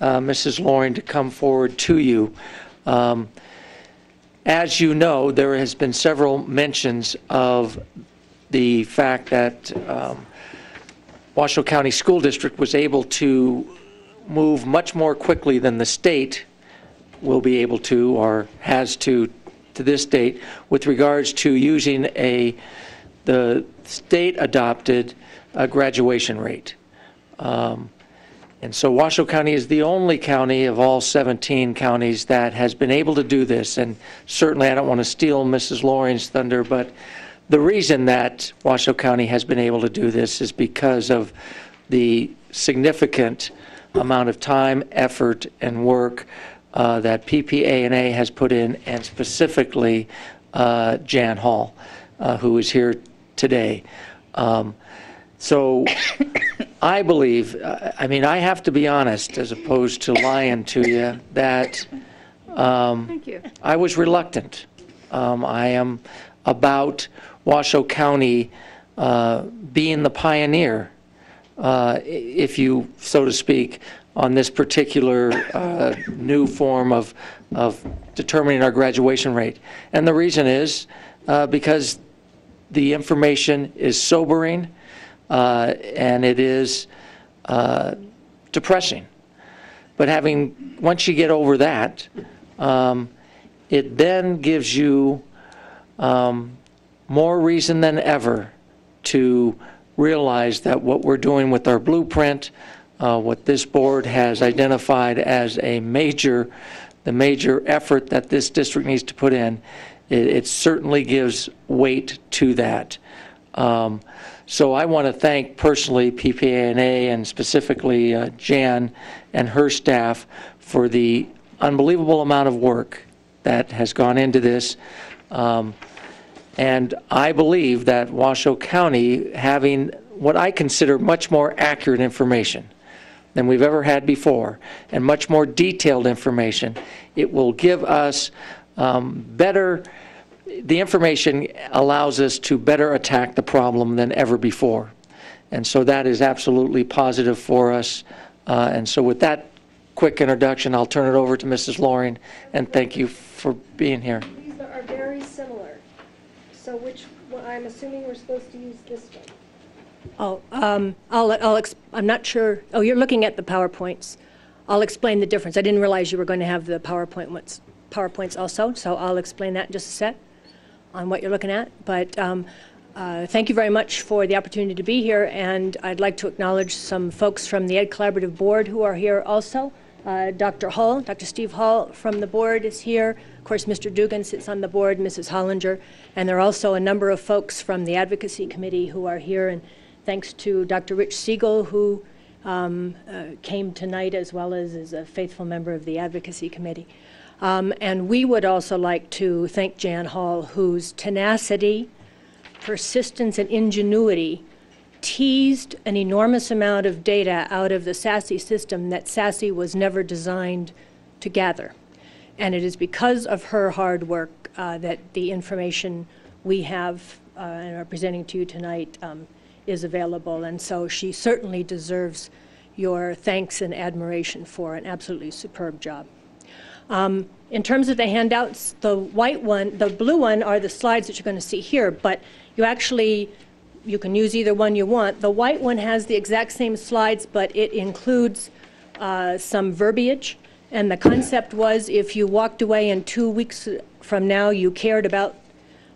Mrs. Loring to come forward to you. As you know, there has been several mentions of the fact that Washoe County School District was able to move much more quickly than the state will be able to, or has to this date, with regards to using the state-adopted graduation rate. And so Washoe County is the only county of all 17 counties that has been able to do this. And certainly I don't want to steal Mrs. Loring's thunder, but the reason that Washoe County has been able to do this is because of the significant amount of time, effort, and work that PPA&A has put in, and specifically Jan Hall, who is here today. So I believe, I mean, I have to be honest, as opposed to lying to you, that Thank you. I was reluctant. I am about Washoe County being the pioneer, if you, so to speak, on this particular new form of determining our graduation rate. And the reason is because the information is sobering and it is depressing. But once you get over that, it then gives you more reason than ever to realize that what we're doing with our blueprint, what this board has identified as the major effort that this district needs to put in, it certainly gives weight to that. So I want to thank personally PPA&A and specifically Jan and her staff for the unbelievable amount of work that has gone into this. And I believe that Washoe County, having what I consider much more accurate information than we've ever had before, and much more detailed information, it will give us the information allows us to better attack the problem than ever before. And so that is absolutely positive for us. And so with that quick introduction, I'll turn it over to Mrs. Loring, and thank you for being here. These are very similar. So I'm assuming we're supposed to use this one. Oh, I'm not sure. Oh, you're looking at the PowerPoints. I'll explain the difference. I didn't realize you were going to have the PowerPoints also, so I'll explain that in just a sec on what you're looking at. But thank you very much for the opportunity to be here, and I'd like to acknowledge some folks from the Ed Collaborative Board who are here also. Dr. Hull, Dr. Steve Hull from the board is here. Of course, Mr. Dugan sits on the board, Mrs. Hollinger, and there are also a number of folks from the Advocacy Committee who are here, and thanks to Dr. Rich Siegel, who came tonight, as well as is a faithful member of the Advocacy Committee. And we would also like to thank Jan Hall, whose tenacity, persistence, and ingenuity teased an enormous amount of data out of the SASE system that SASE was never designed to gather. And it is because of her hard work that the information we have and are presenting to you tonight is available. And so she certainly deserves your thanks and admiration for an absolutely superb job. In terms of the handouts, the blue one are the slides that you're going to see here, but you can use either one you want. The white one has the exact same slides, but it includes some verbiage. And the concept was, if you walked away and 2 weeks from now you cared about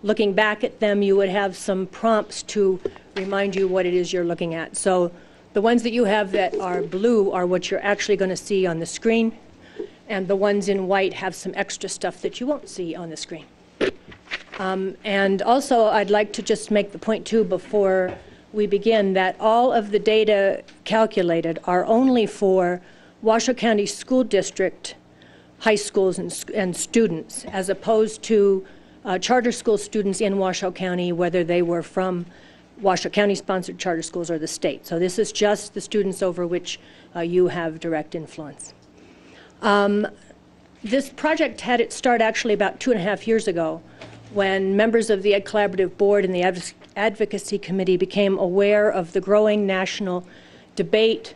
looking back at them, you would have some prompts to remind you what it is you're looking at. So the ones that you have that are blue are what you're actually going to see on the screen, and the ones in white have some extra stuff that you won't see on the screen. And also, I'd like to just make the point, too, before we begin, that all of the data calculated are only for Washoe County School District high schools and students, as opposed to charter school students in Washoe County, whether they were from Washoe County-sponsored charter schools or the state. So this is just the students over which you have direct influence. This project had its start actually about 2.5 years ago, when members of the Ed Collaborative Board and the Advocacy Committee became aware of the growing national debate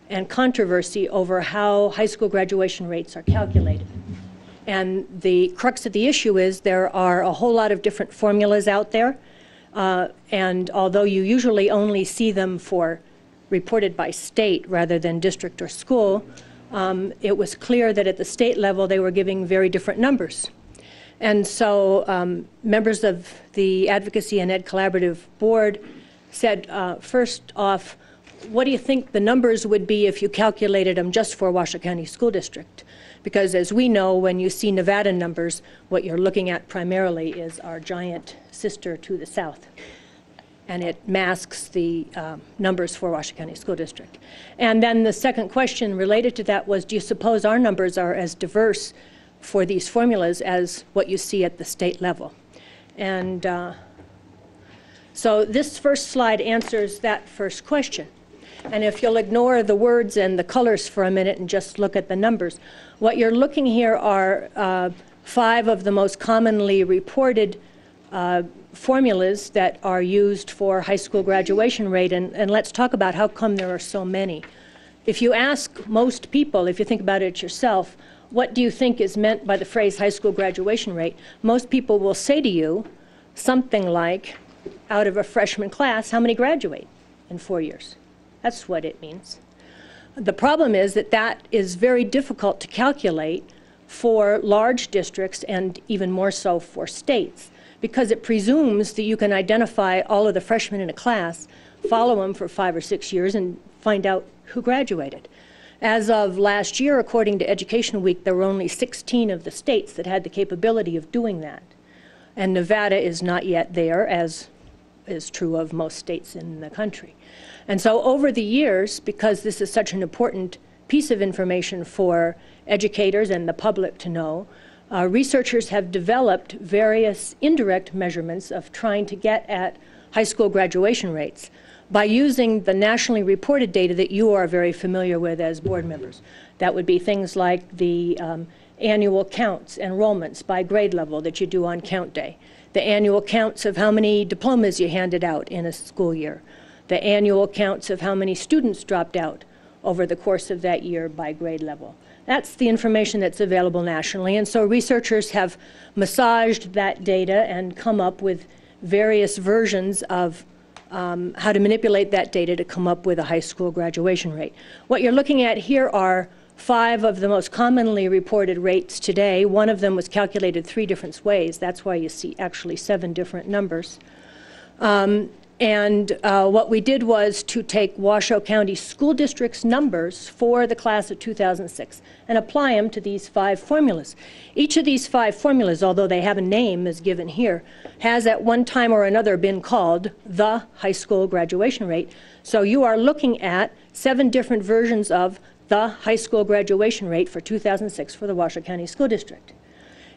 and controversy over how high school graduation rates are calculated. And the crux of the issue is there are a whole lot of different formulas out there, and although you usually only see them for reported by state rather than district or school, it was clear that at the state level they were giving very different numbers. And so members of the Advocacy and Ed Collaborative Board said, first off, what do you think the numbers would be if you calculated them just for Washoe County School District? Because as we know, when you see Nevada numbers, what you're looking at primarily is our giant sister to the south. And it masks the numbers for Washoe County School District. And then the second question related to that was, do you suppose our numbers are as diverse for these formulas as what you see at the state level? And so this first slide answers that first question. And if you'll ignore the words and the colors for a minute and just look at the numbers, what you're looking here are 5 of the most commonly reported formulas that are used for high school graduation rate, and let's talk about how come there are so many. If you ask most people, if you think about it yourself, what do you think is meant by the phrase high school graduation rate? Most people will say to you something like, out of a freshman class, how many graduate in 4 years? That's what it means. The problem is that that is very difficult to calculate for large districts and even more so for states, because it presumes that you can identify all of the freshmen in a class, follow them for 5 or 6 years, and find out who graduated. As of last year, according to Education Week, there were only 16 of the states that had the capability of doing that. And Nevada is not yet there, as is true of most states in the country. And so over the years, because this is such an important piece of information for educators and the public to know, researchers have developed various indirect measurements of trying to get at high school graduation rates by using the nationally reported data that you are very familiar with as board members. That would be things like the annual counts, enrollments by grade level that you do on count day, the annual counts of how many diplomas you handed out in a school year, the annual counts of how many students dropped out over the course of that year by grade level. That's the information that's available nationally, and so researchers have massaged that data and come up with various versions of how to manipulate that data to come up with a high school graduation rate. What you're looking at here are 5 of the most commonly reported rates today. One of them was calculated 3 different ways. That's why you see actually 7 different numbers. What we did was to take Washoe County School District's numbers for the class of 2006 and apply them to these 5 formulas. Each of these 5 formulas, although they have a name as given here, has at one time or another been called the high school graduation rate. So you are looking at 7 different versions of the high school graduation rate for 2006 for the Washoe County School District.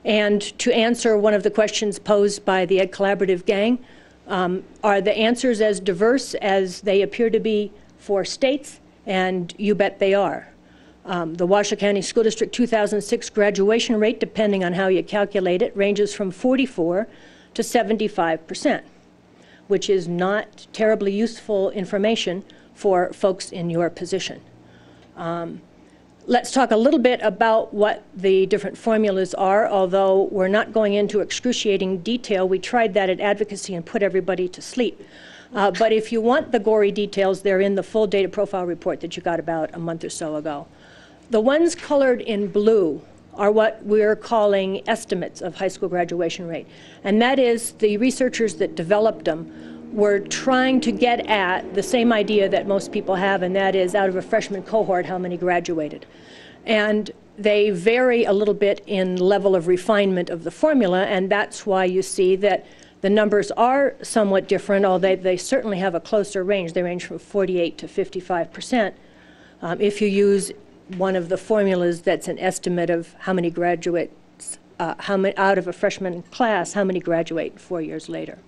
And to answer one of the questions posed by the Ed Collaborative gang, are the answers as diverse as they appear to be for states? And you bet they are. The Washoe County School District 2006 graduation rate, depending on how you calculate it, ranges from 44 to 75%, which is not terribly useful information for folks in your position. Let's talk a little bit about what the different formulas are, although we're not going into excruciating detail. We tried that at Advocacy and put everybody to sleep. But if you want the gory details, they're in the full data profile report that you got about a month or so ago. The ones colored in blue are what we're calling estimates of high school graduation rate. And that is the researchers that developed them were trying to get at the same idea that most people have, and that is out of a freshman cohort, how many graduated. And they vary a little bit in level of refinement of the formula, and that's why you see that the numbers are somewhat different, although they certainly have a closer range. They range from 48 to 55%. If you use one of the formulas that's an estimate of how many graduates, out of a freshman class, how many graduate 4 years later.